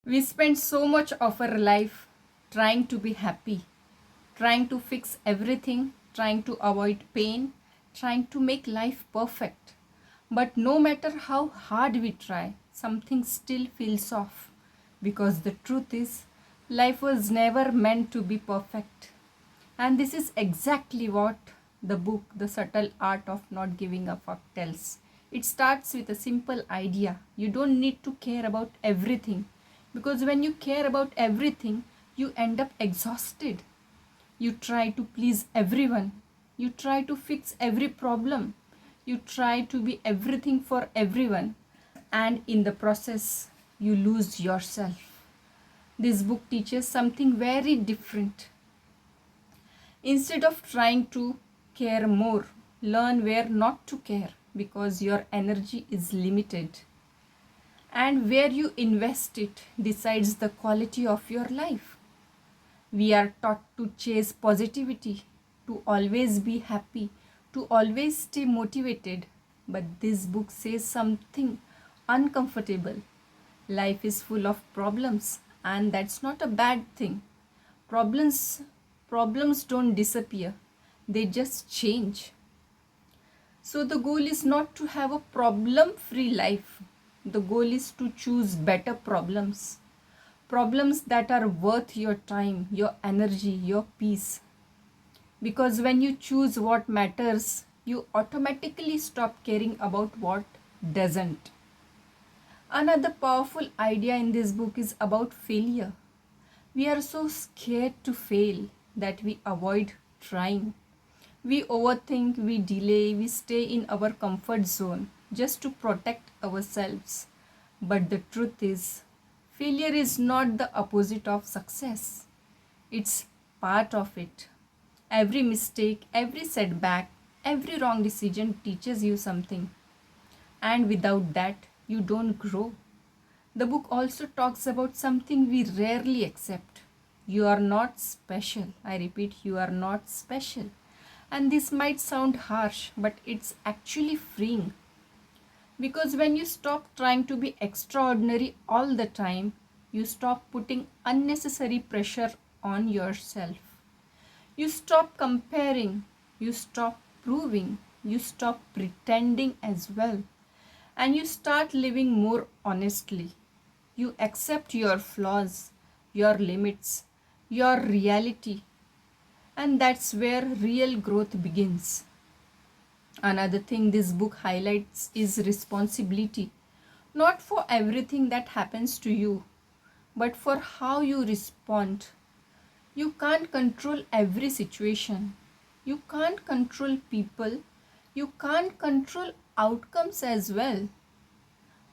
We spend so much of our life trying to be happy, trying to fix everything, trying to avoid pain, trying to make life perfect. But no matter how hard we try, something still feels off. Because the truth is, life was never meant to be perfect. And this is exactly what the book, The Subtle Art of Not Giving a Fuck, tells. It starts with a simple idea. You don't need to care about everything. Because when you care about everything, you end up exhausted. You try to please everyone. You try to fix every problem. You try to be everything for everyone. And in the process, you lose yourself. This book teaches something very different. Instead of trying to care more, learn where not to care because your energy is limited. And where you invest it decides the quality of your life. We are taught to chase positivity, to always be happy, to always stay motivated. But this book says something uncomfortable. Life is full of problems, and that's not a bad thing. Problems problems don't disappear. They just change. So the goal is not to have a problem-free life. The goal is to choose better problems. Problems that are worth your time, your energy, your peace. Because when you choose what matters, you automatically stop caring about what doesn't. Another powerful idea in this book is about failure. We are so scared to fail that we avoid trying. We overthink, we delay, we stay in our comfort zone just to protect ourselves. But the truth is, failure is not the opposite of success, it's part of it. Every mistake, every setback, every wrong decision teaches you something. And without that, you don't grow. The book also talks about something we rarely accept. You are not special. I repeat, you are not special. And this might sound harsh, but it's actually freeing. Because when you stop trying to be extraordinary all the time, you stop putting unnecessary pressure on yourself. You stop comparing, you stop proving, you stop pretending as well, and you start living more honestly. You accept your flaws, your limits, your reality, and that's where real growth begins. Another thing this book highlights is responsibility, not for everything that happens to you, but for how you respond. You can't control every situation. You can't control people. You can't control outcomes as well.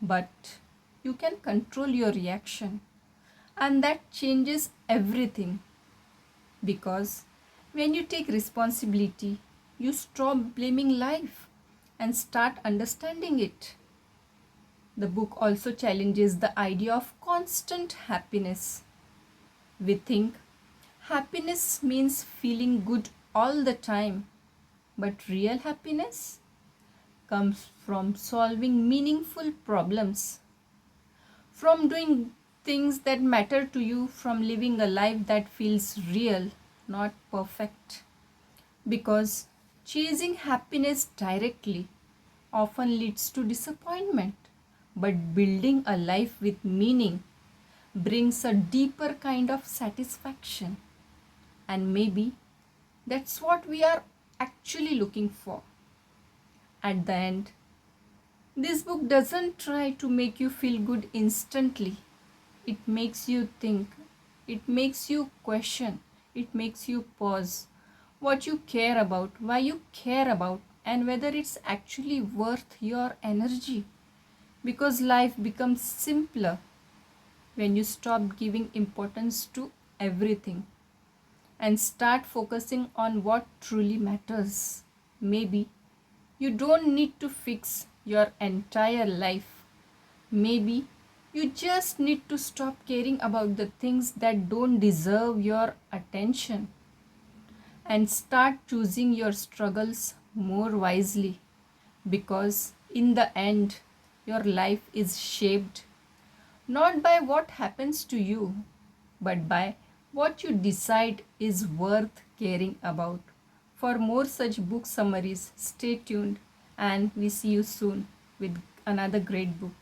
But you can control your reaction. And that changes everything. Because when you take responsibility, you stop blaming life and start understanding it. The book also challenges the idea of constant happiness. We think happiness means feeling good all the time, but real happiness comes from solving meaningful problems, from doing things that matter to you, from living a life that feels real, not perfect. Because chasing happiness directly often leads to disappointment, but building a life with meaning brings a deeper kind of satisfaction. And maybe that's what we are actually looking for. At the end, this book doesn't try to make you feel good instantly. It makes you think, it makes you question, it makes you pause what you care about, why you care about, and whether it's actually worth your energy. Because life becomes simpler when you stop giving importance to everything and start focusing on what truly matters. Maybe you don't need to fix your entire life. Maybe you just need to stop caring about the things that don't deserve your attention and start choosing your struggles more wisely because in the end, your life is shaped not by what happens to you, but by what you decide is worth caring about. For more such book summaries, stay tuned and we see you soon with another great book.